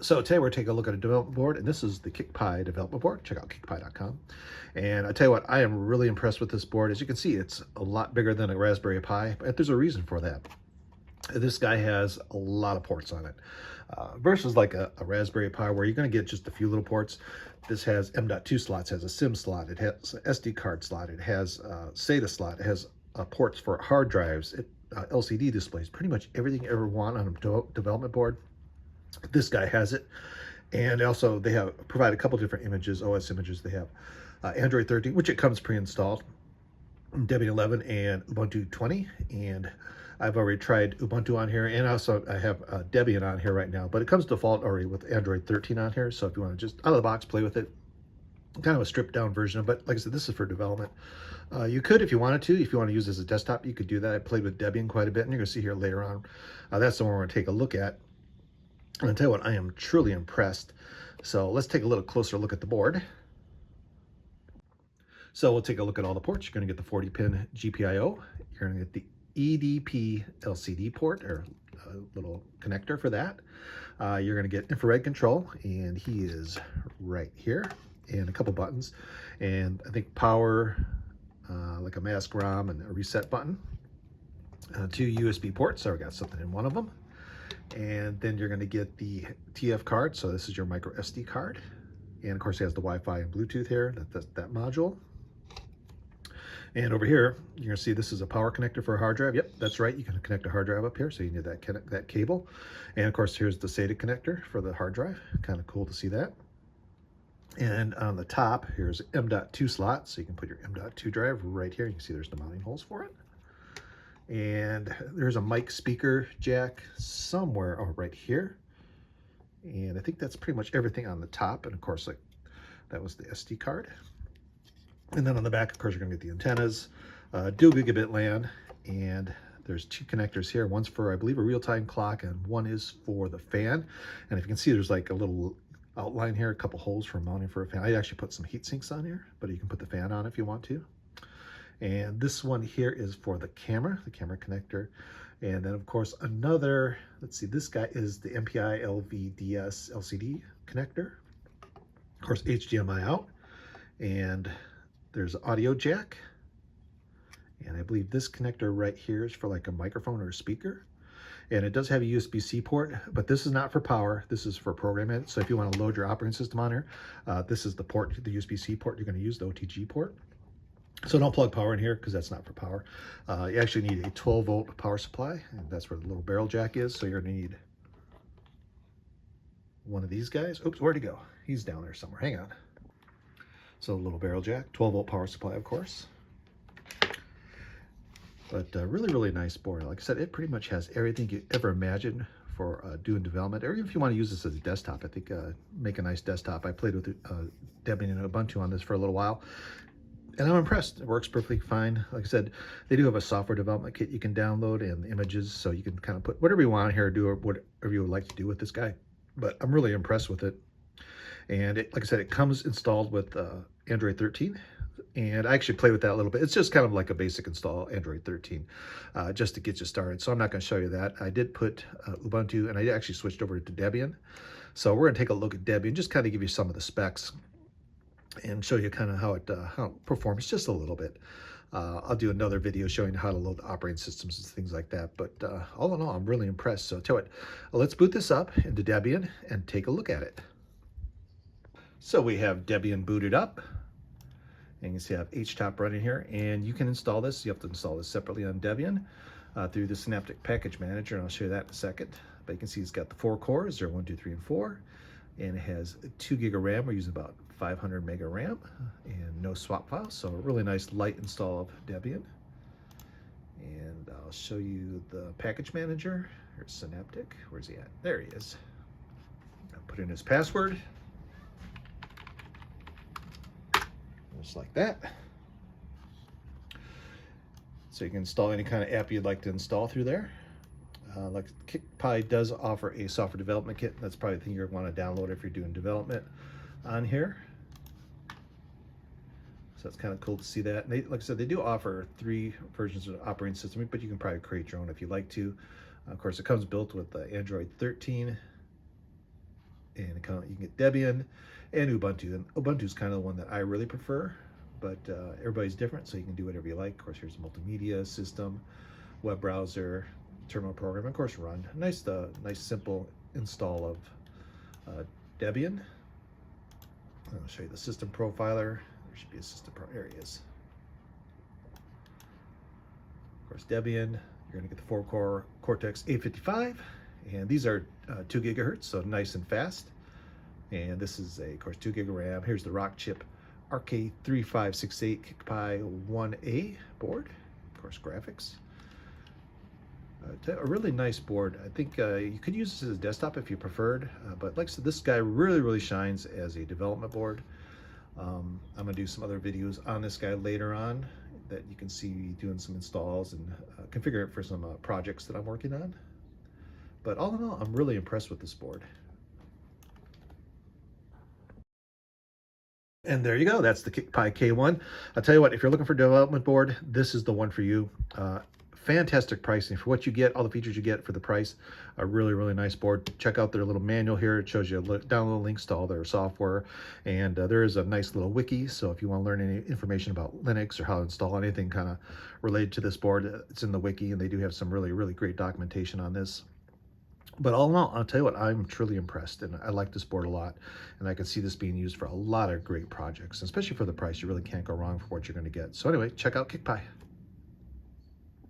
So today we're taking a look at a development board, and this is the KICKPI development board. Check out KICKPI.com. And I tell you what, I am really impressed with this board. As you can see, it's a lot bigger than a Raspberry Pi, but there's a reason for that. This guy has a lot of ports on it. Versus like a Raspberry Pi where you're going to get just a few little ports. This has M.2 slots, has a SIM slot, it has an SD card slot, it has a SATA slot, it has ports for hard drives, LCD displays, pretty much everything you ever want on a development board. This guy has it. And also they have provide a couple different images, OS images. They have Android 13, which it comes pre-installed, Debian 11 and Ubuntu 20. And I've already tried Ubuntu on here, and also I have Debian on here right now, but it comes default already with Android 13 on here. So if you want to just out of the box play with it, kind of a stripped down version. But like I said, this is for development. You could, if you wanted to, if you want to use it as a desktop, you could do that. I played with Debian quite a bit, and you're going to see here later on. That's the one we're going to take a look at. And I'll tell you what, I am truly impressed. So let's take a little closer look at the board. So we'll take a look at all the ports. You're going to get the 40-pin GPIO. You're going to get the EDP LCD port, or a little connector for that. You're going to get infrared control, and he is right here, and a couple buttons. And I think power, like a mask ROM and a reset button. 2 USB ports, so I got something in one of them. And then you're going to get the TF card. So this is your micro SD card. And of course it has the Wi-Fi and Bluetooth here, that module. And over here, you're going to see this is a power connector for a hard drive. Yep, that's right. You can connect a hard drive up here. So you need that cable. And of course, here's the SATA connector for the hard drive. Kind of cool to see that. And on the top, here's M.2 slot. So you can put your M.2 drive right here. You can see there's the mounting holes for it. And there's a mic speaker jack somewhere right here. And I think that's pretty much everything on the top. And of course, like that was the SD card. And then on the back, of course, you're gonna get the antennas, dual gigabit LAN, and there's 2 connectors here. One's for, I believe, a real-time clock, and one is for the fan. And if you can see, there's like a little outline here, a couple holes for mounting for a fan. I actually put some heat sinks on here, but you can put the fan on if you want to. And this one here is for the camera connector. And then of course another, let's see, this guy is the MPI LVDS LCD connector. Of course, HDMI out. And there's audio jack. And I believe this connector right here is for like a microphone or a speaker. And it does have a USB-C port, but this is not for power. This is for programming. So if you want to load your operating system on here, this is the port, the USB-C port you're going to use, the OTG port. So don't plug power in here because that's not for power. You actually need a 12-volt power supply, and that's where the little barrel jack is. So you're going to need one of these guys. Oops, where'd he go? He's down there somewhere. Hang on. So a little barrel jack, 12-volt power supply, of course. But really, really nice board. Like I said, it pretty much has everything you ever imagined for doing development, or even if you want to use this as a desktop. I think make a nice desktop. I played with Debian and Ubuntu on this for a little while. And I'm impressed. It works perfectly fine. Like I said, they do have a software development kit you can download and the images, so you can kind of put whatever you want here, do whatever you would like to do with this guy. But I'm really impressed with it. And it, like I said, it comes installed with Android 13. And I actually play with that a little bit. It's just kind of like a basic install Android 13, just to get you started. So I'm not going to show you that. I did put Ubuntu, and I actually switched over to Debian. So we're going to take a look at Debian, just kind of give you some of the specs and show you kind of how it performs just a little bit. I'll do another video showing how to load the operating systems and things like that. But all in all, I'm really impressed. So tell it, let's boot this up into Debian and take a look at it. So we have Debian booted up. And you can see I have HTOP running here. And you can install this. You have to install this separately on Debian through the Synaptic Package Manager. And I'll show you that in a second. But you can see it's got the 4 cores, 0, 1, 2, 3, and 4. And it has 2 gig of RAM. We're using about 500 meg of RAM and no swap files. So a really nice light install of Debian. And I'll show you the package manager. Here's Synaptic. Where's he at? There he is. I'll put in his password. Just like that. So you can install any kind of app you'd like to install through there. Like KICKPI does offer a software development kit. That's probably the thing you're going to want to download if you're doing development on here. So it's kind of cool to see that. And they, like I said, they do offer 3 versions of the operating system, but you can probably create your own if you like to. Of course, it comes built with Android 13 and you can get Debian and Ubuntu. And Ubuntu is kind of the one that I really prefer, but everybody's different, so you can do whatever you like. Of course, here's a multimedia system, web browser, terminal program, of course, run. Nice simple install of Debian. I'll show you the system profiler. There should be a system here it is. Of course, Debian. You're going to get the 4-core Cortex A55, and these are 2 gigahertz, so nice and fast. And this is of course, 2 gig of RAM. Here's the Rockchip RK3568 KICKPI K1 board. Of course, graphics. A really nice board. I think you could use this as a desktop if you preferred, but like I said, this guy really shines as a development board. I'm gonna do some other videos on this guy later on that you can see me doing some installs and configure it for some projects that I'm working on. But all in all, I'm really impressed with this board. And there you go. That's the KICKPI K1. I'll tell you what, if you're looking for a development board, this is the one for you. Fantastic pricing for what you get, all the features you get for the price. A really nice board. Check out their little manual here. It shows you download links to all their software, and there is a nice little wiki. So if you want to learn any information about Linux or how to install anything kind of related to this board, it's in the wiki, and they do have some really great documentation on this. But all in all, I'll tell you what, I'm truly impressed, and I like this board a lot, and I can see this being used for a lot of great projects, especially for the price. You really can't go wrong for what you're going to get. So anyway, check out KICKPI.